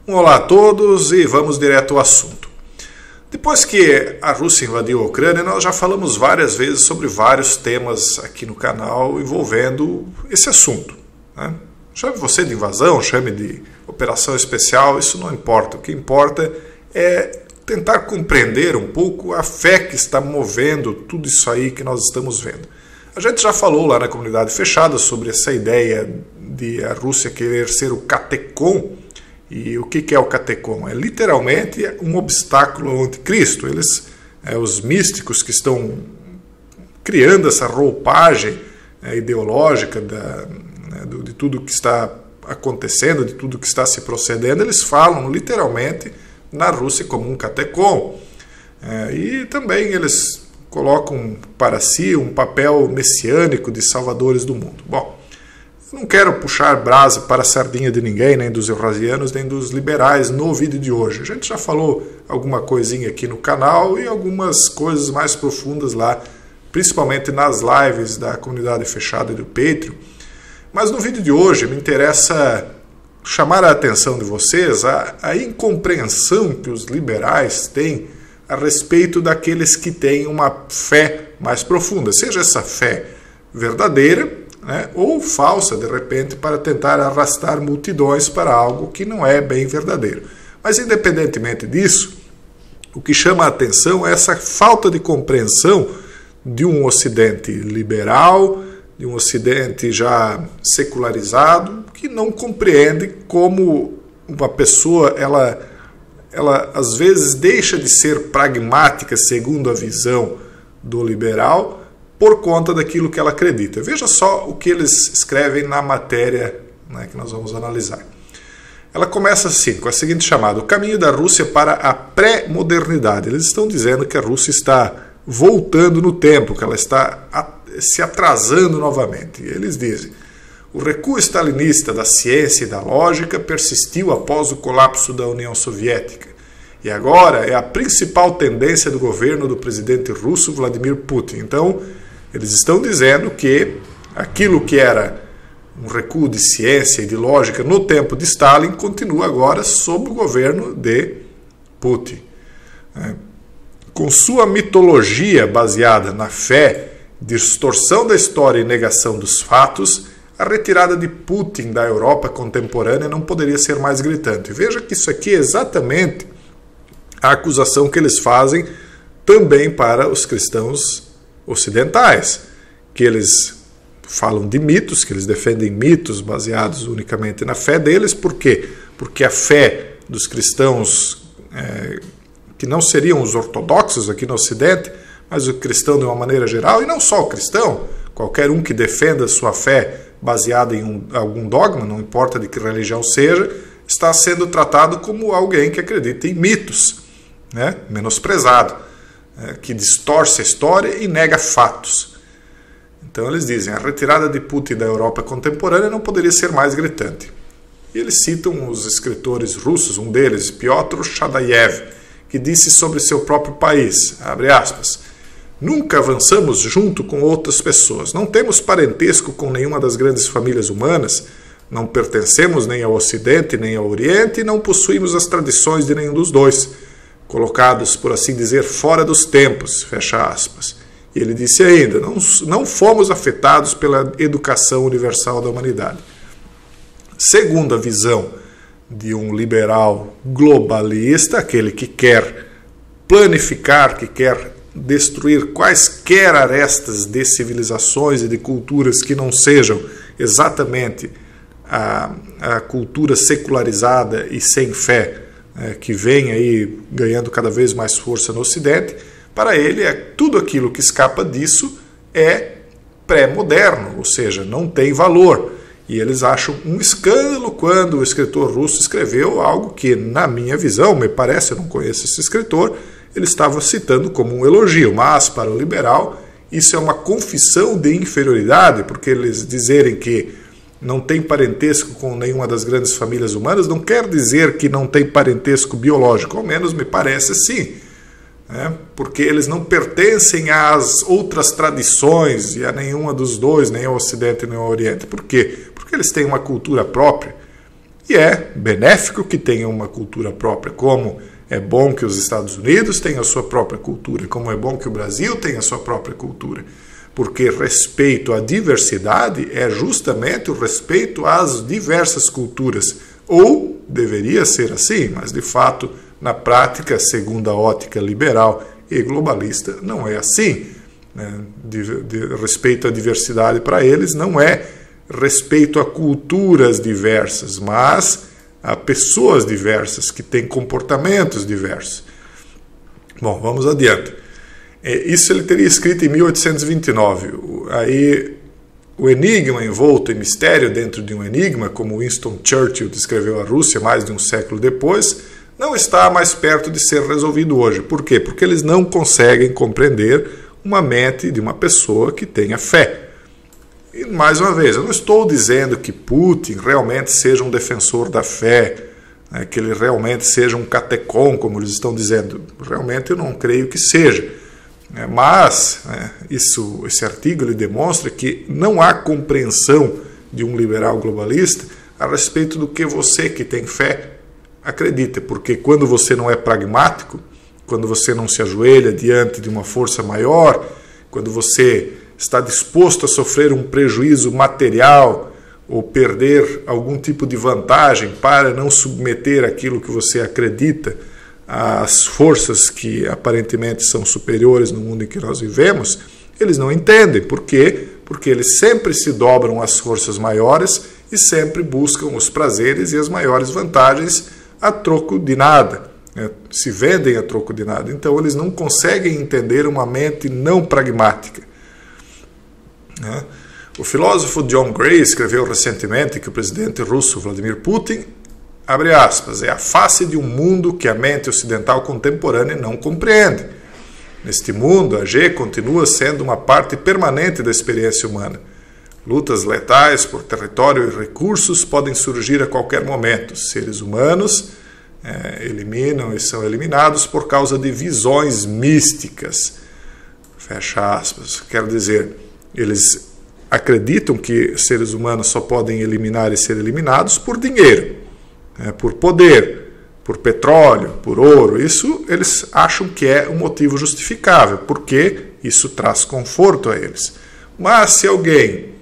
Olá a todos e vamos direto ao assunto. Depois que a Rússia invadiu a Ucrânia, nós já falamos várias vezes sobre vários temas aqui no canal envolvendo esse assunto, né? Chame você de invasão, chame de operação especial, isso não importa. O que importa é tentar compreender um pouco a fé que está movendo tudo isso aí que nós estamos vendo. A gente já falou lá na comunidade fechada sobre essa ideia de a Rússia querer ser o catecon. E o que é o catecon? É literalmente um obstáculo ao anticristo. Os místicos que estão criando essa roupagem ideológica de tudo que está acontecendo, de tudo que está se procedendo, eles falam literalmente na Rússia como um catecon. E também eles colocam para si um papel messiânico de salvadores do mundo. Bom, não quero puxar brasa para a sardinha de ninguém, nem dos eurasianos, nem dos liberais no vídeo de hoje. A gente já falou alguma coisinha aqui no canal e algumas coisas mais profundas lá, principalmente nas lives da comunidade fechada e do Patreon. Mas no vídeo de hoje me interessa chamar a atenção de vocês a incompreensão que os liberais têm a respeito daqueles que têm uma fé mais profunda, seja essa fé verdadeira, né, ou falsa, de repente, para tentar arrastar multidões para algo que não é bem verdadeiro. Mas, independentemente disso, o que chama a atenção é essa falta de compreensão de um Ocidente liberal, de um Ocidente já secularizado, que não compreende como uma pessoa, ela às vezes deixa de ser pragmática segundo a visão do liberal por conta daquilo que ela acredita. Veja só o que eles escrevem na matéria, né, que nós vamos analisar. Ela começa assim, com a seguinte chamada: o caminho da Rússia para a pré-modernidade. Eles estão dizendo que a Rússia está voltando no tempo, que ela está se atrasando novamente. E eles dizem: o recuo stalinista da ciência e da lógica persistiu após o colapso da União Soviética e agora é a principal tendência do governo do presidente russo Vladimir Putin. Então, eles estão dizendo que aquilo que era um recuo de ciência e de lógica no tempo de Stalin continua agora sob o governo de Putin. Com sua mitologia baseada na fé, distorção da história e negação dos fatos, a retirada de Putin da Europa contemporânea não poderia ser mais gritante. Veja que isso aqui é exatamente a acusação que eles fazem também para os cristãos ocidentais, que eles falam de mitos, que eles defendem mitos baseados unicamente na fé deles. Por quê? Porque a fé dos cristãos, que não seriam os ortodoxos aqui no Ocidente, mas o cristão de uma maneira geral, e não só o cristão, qualquer um que defenda sua fé baseada em algum dogma, não importa de que religião seja, está sendo tratado como alguém que acredita em mitos, né? Menosprezado, que distorce a história e nega fatos. Então eles dizem: a retirada de Putin da Europa contemporânea não poderia ser mais gritante. E eles citam os escritores russos, um deles, Pyotr Shadayev, que disse sobre seu próprio país, abre aspas: nunca avançamos junto com outras pessoas, não temos parentesco com nenhuma das grandes famílias humanas, não pertencemos nem ao Ocidente nem ao Oriente e não possuímos as tradições de nenhum dos dois, colocados, por assim dizer, fora dos tempos, fecha aspas. E ele disse ainda: não fomos afetados pela educação universal da humanidade. Segundo a visão de um liberal globalista, aquele que quer planificar, que quer destruir quaisquer arestas de civilizações e de culturas que não sejam exatamente a cultura secularizada e sem fé, que vem aí ganhando cada vez mais força no Ocidente. Para ele, tudo aquilo que escapa disso é pré-moderno, ou seja, não tem valor. E eles acham um escândalo quando o escritor russo escreveu algo que, na minha visão, me parece, eu não conheço esse escritor, ele estava citando como um elogio, mas para o liberal isso é uma confissão de inferioridade, porque eles dizerem que não tem parentesco com nenhuma das grandes famílias humanas não quer dizer que não tem parentesco biológico, ao menos me parece sim, né? Porque eles não pertencem às outras tradições e a nenhuma dos dois, nem ao Ocidente nem ao Oriente. Por quê? Porque eles têm uma cultura própria E é benéfico que tenha uma cultura própria, como é bom que os Estados Unidos tenham a sua própria cultura, como é bom que o Brasil tenha a sua própria cultura. Porque respeito à diversidade é justamente o respeito às diversas culturas. Ou deveria ser assim, mas de fato, na prática, segundo a ótica liberal e globalista, não é assim. Respeito à diversidade para eles não é respeito a culturas diversas, mas a pessoas diversas que têm comportamentos diversos. Bom, vamos adiante. Isso ele teria escrito em 1829. Aí o enigma envolto em mistério dentro de um enigma, como Winston Churchill descreveu a Rússia mais de um século depois, não está mais perto de ser resolvido hoje. Por quê? Porque eles não conseguem compreender uma mente de uma pessoa que tenha fé. E, mais uma vez, eu não estou dizendo que Putin realmente seja um defensor da fé, que ele realmente seja um catecon, como eles estão dizendo. Realmente eu não creio que seja. Mas esse artigo ele demonstra que não há compreensão de um liberal globalista a respeito do que você que tem fé acredita. Porque quando você não é pragmático, quando você não se ajoelha diante de uma força maior, quando você está disposto a sofrer um prejuízo material ou perder algum tipo de vantagem para não submeter aquilo que você acredita às forças que aparentemente são superiores no mundo em que nós vivemos, eles não entendem. Por quê? Porque eles sempre se dobram às forças maiores e sempre buscam os prazeres e as maiores vantagens a troco de nada. Se vendem a troco de nada. Então eles não conseguem entender uma mente não pragmática. O filósofo John Gray escreveu recentemente que o presidente russo Vladimir Putin, abre aspas, é a face de um mundo que a mente ocidental contemporânea não compreende. Neste mundo, a G continua sendo uma parte permanente da experiência humana. Lutas letais por território e recursos podem surgir a qualquer momento. Seres humanos eliminam e são eliminados por causa de visões místicas. Fecha aspas. Quero dizer, eles acreditam que seres humanos só podem eliminar e ser eliminados por dinheiro, por poder, por petróleo, por ouro. Isso eles acham que é um motivo justificável, porque isso traz conforto a eles. Mas se alguém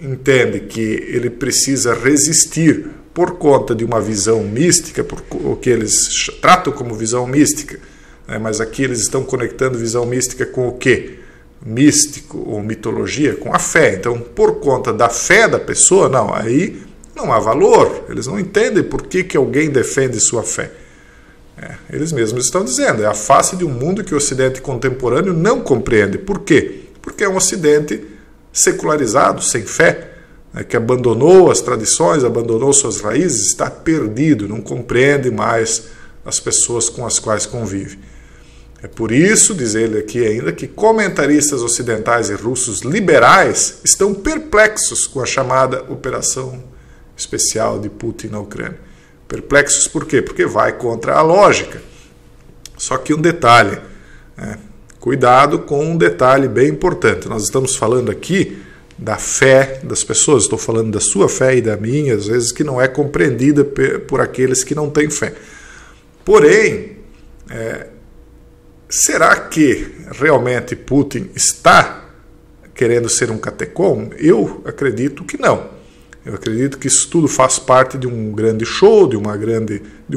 entende que ele precisa resistir por conta de uma visão mística, por o que eles tratam como visão mística, mas aqui eles estão conectando visão mística com o quê? Místico ou mitologia, com a fé. Então, por conta da fé da pessoa, não, aí não há valor. Eles não entendem por que alguém defende sua fé. Eles mesmos estão dizendo, é a face de um mundo que o Ocidente contemporâneo não compreende. Por quê? Porque é um Ocidente secularizado, sem fé, que abandonou as tradições, abandonou suas raízes, está perdido, não compreende mais as pessoas com as quais convive. É por isso, diz ele aqui ainda, que comentaristas ocidentais e russos liberais estão perplexos com a chamada operação especial de Putin na Ucrânia. Perplexos por quê? Porque vai contra a lógica. Só que um detalhe, cuidado com um detalhe bem importante. Nós estamos falando aqui da fé das pessoas, estou falando da sua fé e da minha, às vezes que não é compreendida por aqueles que não têm fé. Porém, será que realmente Putin está querendo ser um catecon? Eu acredito que não. Eu acredito que isso tudo faz parte de um grande show, de um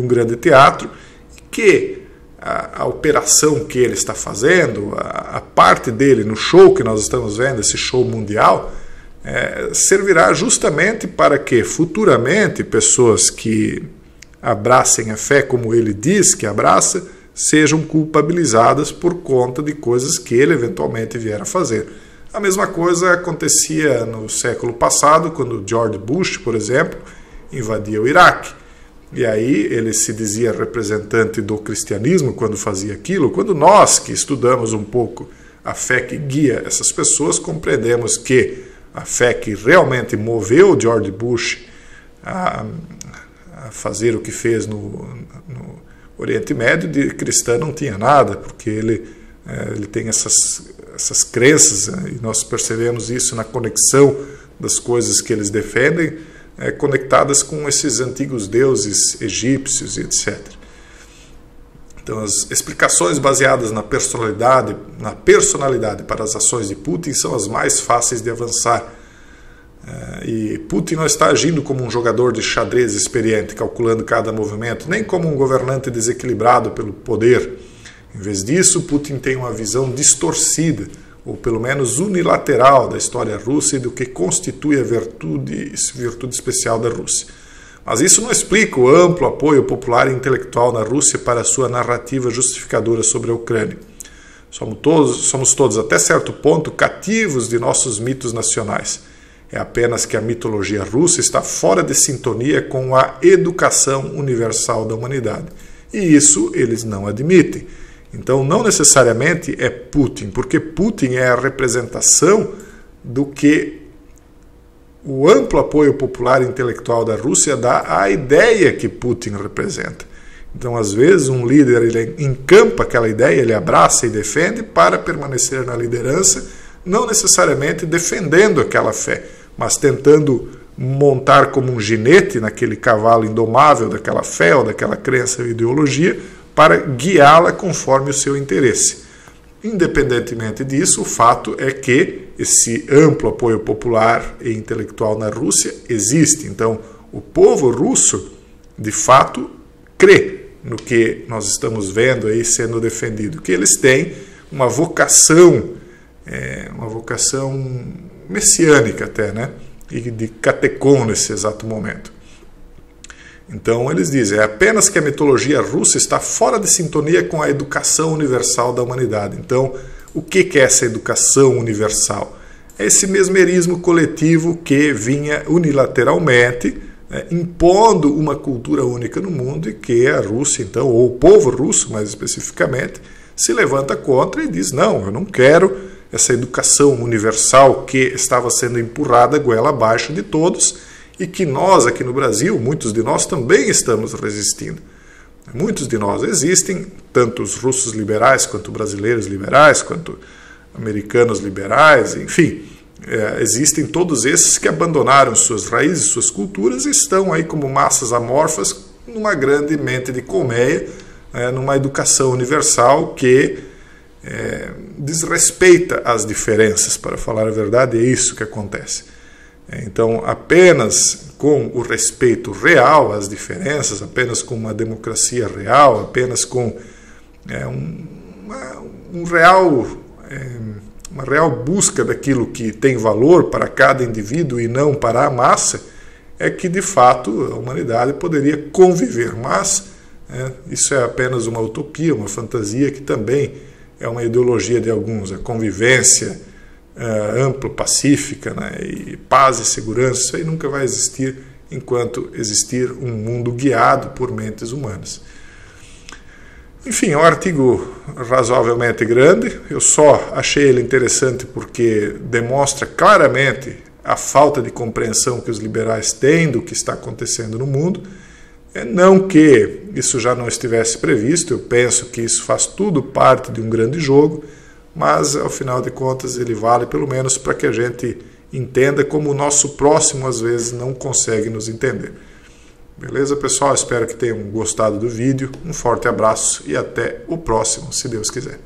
grande teatro, e que a operação que ele está fazendo, a parte dele no show que nós estamos vendo, esse show mundial, servirá justamente para que futuramente pessoas que abracem a fé como ele diz que abraça, sejam culpabilizadas por conta de coisas que ele eventualmente vier a fazer. A mesma coisa acontecia no século passado, quando George Bush, por exemplo, invadia o Iraque. E aí ele se dizia representante do cristianismo quando fazia aquilo. Quando nós, que estudamos um pouco a fé que guia essas pessoas, compreendemos que a fé que realmente moveu George Bush a fazer o que fez no Oriente Médio, de cristã não tinha nada, porque ele tem essas crenças, e nós percebemos isso na conexão das coisas que eles defendem, conectadas com esses antigos deuses egípcios e etc. Então, as explicações baseadas na personalidade para as ações de Putin são as mais fáceis de avançar. E Putin não está agindo como um jogador de xadrez experiente, calculando cada movimento, nem como um governante desequilibrado pelo poder. Em vez disso, Putin tem uma visão distorcida, ou pelo menos unilateral, da história russa e do que constitui a virtude especial da Rússia. Mas isso não explica o amplo apoio popular e intelectual na Rússia para a sua narrativa justificadora sobre a Ucrânia. Somos todos, até certo ponto, cativos de nossos mitos nacionais. É apenas que a mitologia russa está fora de sintonia com a educação universal da humanidade. E isso eles não admitem. Então, não necessariamente é Putin, porque Putin é a representação do que o amplo apoio popular e intelectual da Rússia dá à ideia que Putin representa. Então, às vezes, um líder ele encampa aquela ideia, ele abraça e defende para permanecer na liderança, não necessariamente defendendo aquela fé, mas tentando montar como um ginete naquele cavalo indomável daquela fé ou daquela crença ou ideologia para guiá-la conforme o seu interesse. Independentemente disso, o fato é que esse amplo apoio popular e intelectual na Rússia existe. Então, o povo russo, de fato, crê no que nós estamos vendo aí sendo defendido, que eles têm uma vocação messiânica até, né? E de catecon nesse exato momento. Então eles dizem, é apenas que a mitologia russa está fora de sintonia com a educação universal da humanidade. Então, o que é essa educação universal? É esse mesmerismo coletivo que vinha unilateralmente, impondo uma cultura única no mundo e que a Rússia, então, ou o povo russo, mais especificamente, se levanta contra e diz, não, eu não quero essa educação universal que estava sendo empurrada goela abaixo de todos, e que nós, aqui no Brasil, muitos de nós também estamos resistindo. Muitos de nós existem, tanto os russos liberais, quanto brasileiros liberais, quanto americanos liberais, enfim, existem todos esses que abandonaram suas raízes, suas culturas, e estão aí como massas amorfas numa grande mente de colmeia, numa educação universal que desrespeita as diferenças, para falar a verdade, é isso que acontece. Então, apenas com o respeito real às diferenças, apenas com uma democracia real, apenas com uma real busca daquilo que tem valor para cada indivíduo e não para a massa, é que, de fato, a humanidade poderia conviver. Mas isso é apenas uma utopia, uma fantasia que também é uma ideologia de alguns. A convivência ampla, pacífica, né, e paz e segurança, isso aí nunca vai existir enquanto existir um mundo guiado por mentes humanas. Enfim, é um artigo razoavelmente grande, eu só achei ele interessante porque demonstra claramente a falta de compreensão que os liberais têm do que está acontecendo no mundo. Não que isso já não estivesse previsto, eu penso que isso faz tudo parte de um grande jogo, mas, ao final de contas, ele vale pelo menos para que a gente entenda como o nosso próximo, às vezes, não consegue nos entender. Beleza, pessoal? Espero que tenham gostado do vídeo. Um forte abraço e até o próximo, se Deus quiser.